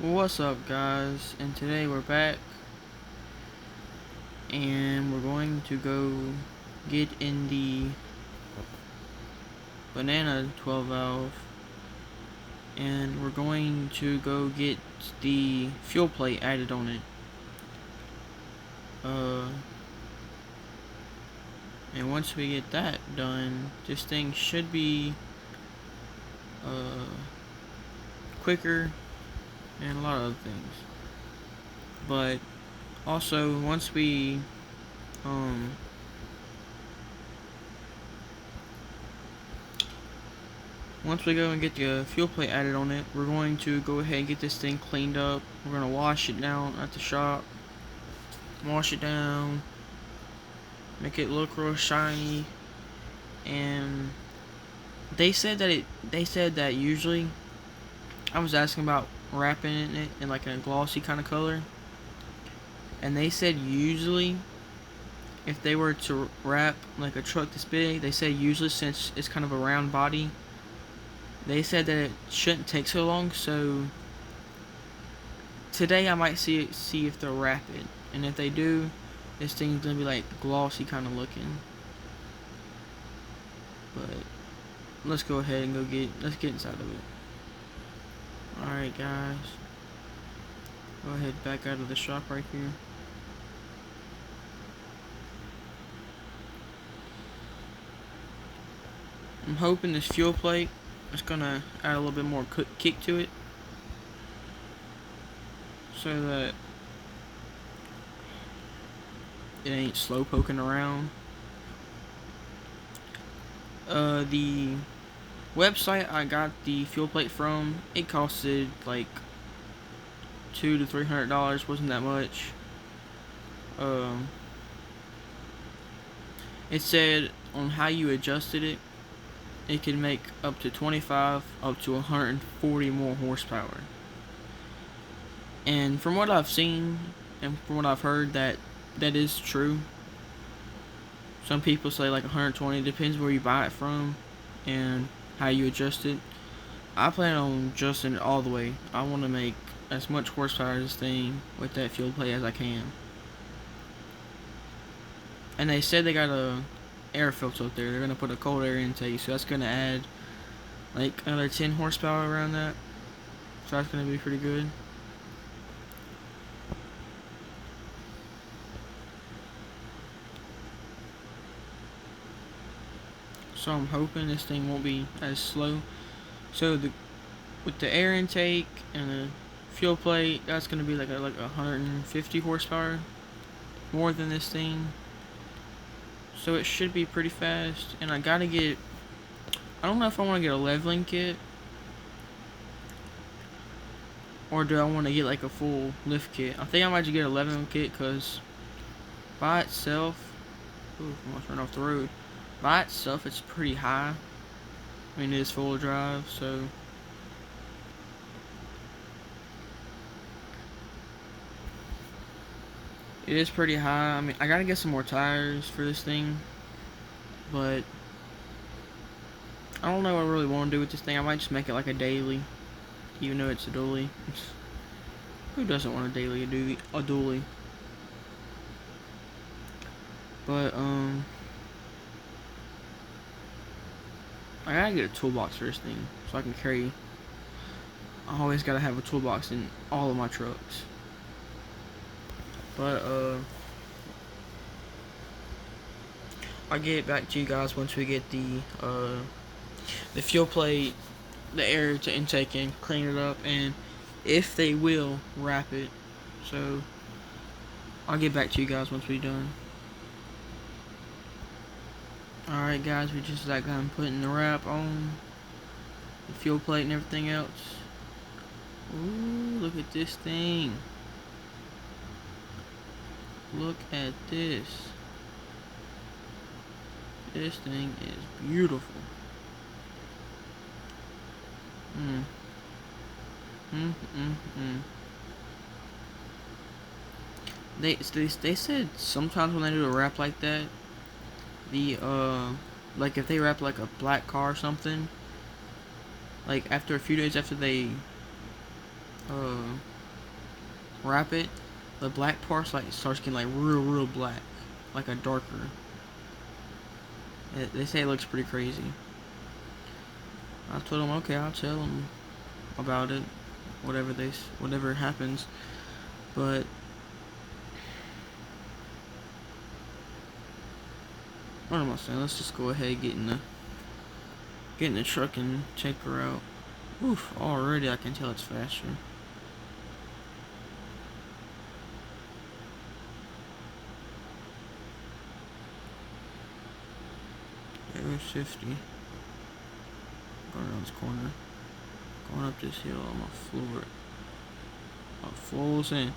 What's up, guys? And today we're back and we're going to go get in the banana 12 valve and we're going to go get the fuel plate added on it. And once we get that done, this thing should be quicker and a lot of other things. But also once we go and get the fuel plate added on it, we're going to go ahead and get this thing cleaned up. We're going to wash it down at the shop. Wash it down. Make it look real shiny. And they said that usually, I was asking about wrapping it in like a glossy kind of color. And they said usually, if they were to wrap like a truck this big, they said usually since it's kind of a round body, they said that it shouldn't take so long. So today I might see if they'll wrap it, and if they do, this thing's gonna be like glossy kind of looking. But let's go ahead and let's get inside of it. Alright, guys, go ahead back out of the shop right here. I'm hoping this fuel plate is gonna add a little bit more kick to it, so that it ain't slow poking around. The website I got the fuel plate from, it costed like $200 to $300. Wasn't that much. It said on how you adjusted it, it can make up to 25 up to 140 more horsepower. And from what I've seen and from what I've heard, that is true. Some people say like 120. Depends where you buy it from and how you adjust it. I plan on adjusting it all the way. I want to make as much horsepower as this thing with that fuel plate as I can. And they said they got a air filter up there. They're gonna put a cold air intake, so that's gonna add like another 10 horsepower around that. So that's gonna be pretty good. So I'm hoping this thing won't be as slow. So with the air intake and the fuel plate, that's gonna be like 150 horsepower more than this thing. So it should be pretty fast. And I gotta get, I don't know if I want to get a leveling kit, or do I want to get like a full lift kit. I think I might just get a leveling kit, because by itself, ooh, I almost ran off the road. By itself, it's pretty high. I mean, it is full drive, so it is pretty high. I mean, I gotta get some more tires for this thing, but I don't know what I really want to do with this thing. I might just make it like a daily, even though it's a dually. Who doesn't want a daily, a dually? But I gotta get a toolbox for this thing so I can carry. I always gotta have a toolbox in all of my trucks. But I'll get back to you guys once we get the fuel plate, the air to intake in, clean it up, and if they will wrap it. So I'll get back to you guys once we're done. Alright, guys, we just got done putting the wrap on the fuel plate and everything else. Ooh, look at this thing. Look at this. This thing is beautiful. They said sometimes when they do a wrap like that, the like if they wrap like a black car or something, like after a few days after they wrap it, the black parts like starts getting like real black, like a darker. They say it looks pretty crazy. I told them, okay, I'll tell them about it, whatever happens. But what am I saying? Let's just go ahead and get in the truck and check her out. Oof! Already I can tell it's faster. It was 50. Going around this corner. Going up this hill, I'm gonna floor it. I'm full send.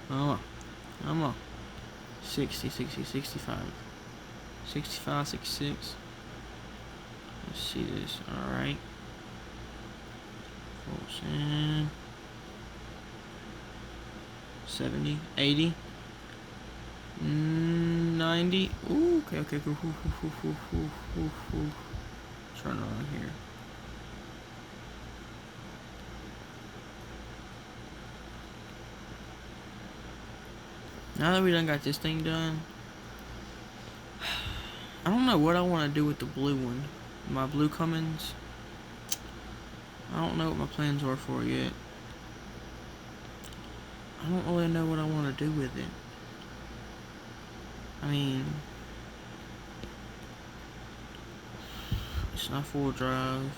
Come on. 60, 60, 65. 65, 66. Let's see this. Alright. Full send. 70, 80. 90. Ooh, okay, cool. Turn around here. Now that we done got this thing done, I don't know what I want to do with the blue one. My blue Cummins. I don't know what my plans are for it yet. I don't really know what I want to do with it. I mean, it's not 4-wheel drive.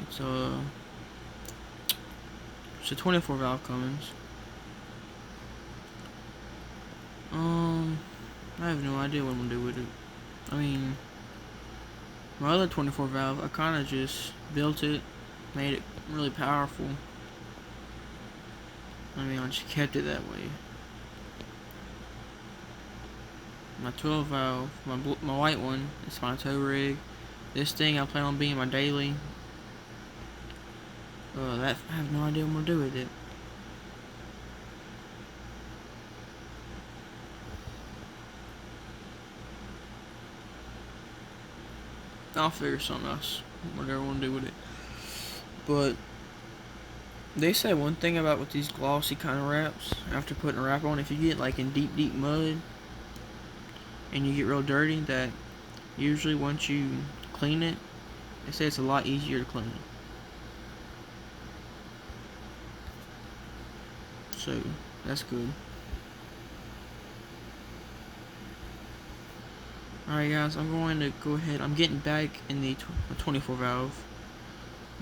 It's a 24 valve Cummins. I have no idea what I'm gonna do with it. I mean, my other 24 valve, I kind of just built it, made it really powerful. I mean, I just kept it that way. My 12 valve, my white one, it's my tow rig. This thing I plan on being my daily. That I have no idea what I'm gonna do with it. I'll figure something else, whatever I want to do with it. But they say one thing about with these glossy kind of wraps, after putting a wrap on, if you get like in deep mud and you get real dirty, that usually once you clean it, they say it's a lot easier to clean. So that's good. Alright guys, I'm going to go ahead. I'm getting back in the 24 valve.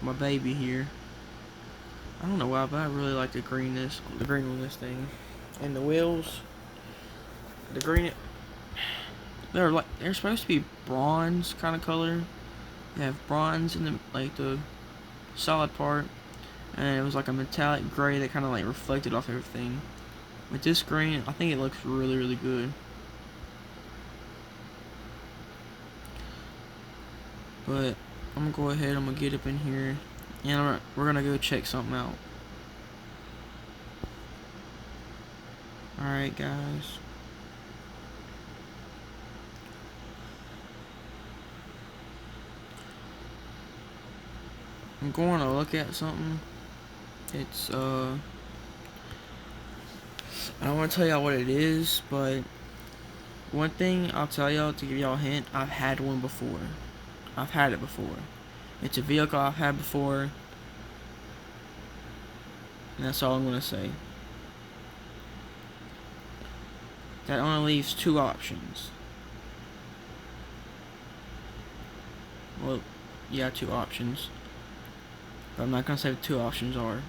My baby here. I don't know why, but I really like the green on this thing. And the wheels, the green, they're supposed to be bronze kind of color. They have bronze in the solid part, and it was like a metallic gray that kind of like reflected off everything. With this green, I think it looks really good. But I'm gonna go ahead. I'm gonna get up in here, and we're gonna go check something out. Alright guys. I'm going to look at something. It's I don't want to tell y'all what it is, but one thing I'll tell y'all to give y'all a hint, I've had one before. I've had it before. It's a vehicle I've had before, and that's all I'm gonna say. That only leaves two options. Well, yeah, two options. But I'm not gonna say what the two options are.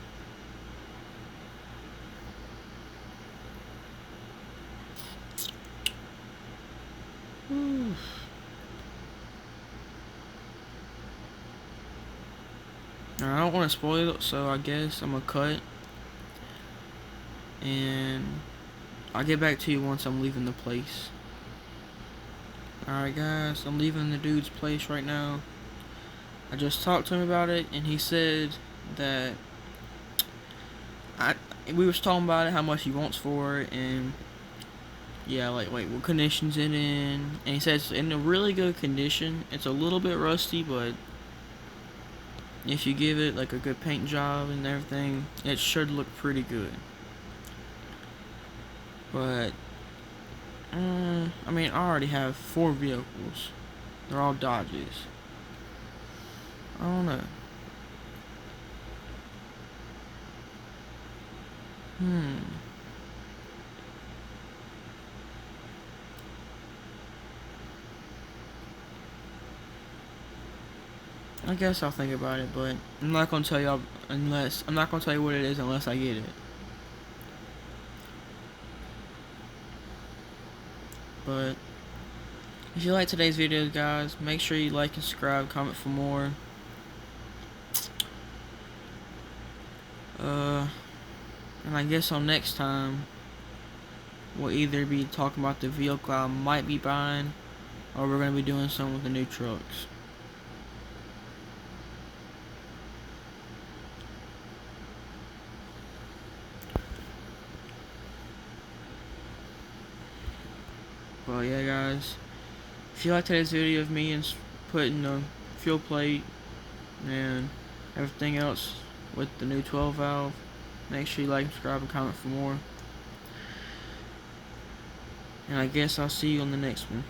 I don't want to spoil it, so I guess I'm gonna cut, and I'll get back to you once I'm leaving the place. Alright guys, I'm leaving the dude's place right now. I just talked to him about it, and he said that we was talking about it, how much he wants for it, and yeah, like what condition's it in, and he says it's in a really good condition. It's a little bit rusty, but if you give it like a good paint job and everything, it should look pretty good. But I mean, I already have 4 vehicles. They're all Dodges. I don't know. I guess I'll think about it, but I'm not gonna tell y'all unless I'm not gonna tell you what it is unless I get it. But if you like today's video, guys, make sure you like and subscribe, comment for more. And I guess on next time, we'll either be talking about the vehicle I might be buying, or we're gonna be doing something with the new trucks. But yeah, guys, if you like today's video of me and putting the fuel plate and everything else with the new 12 valve, make sure you like, subscribe, and comment for more. And I guess I'll see you on the next one.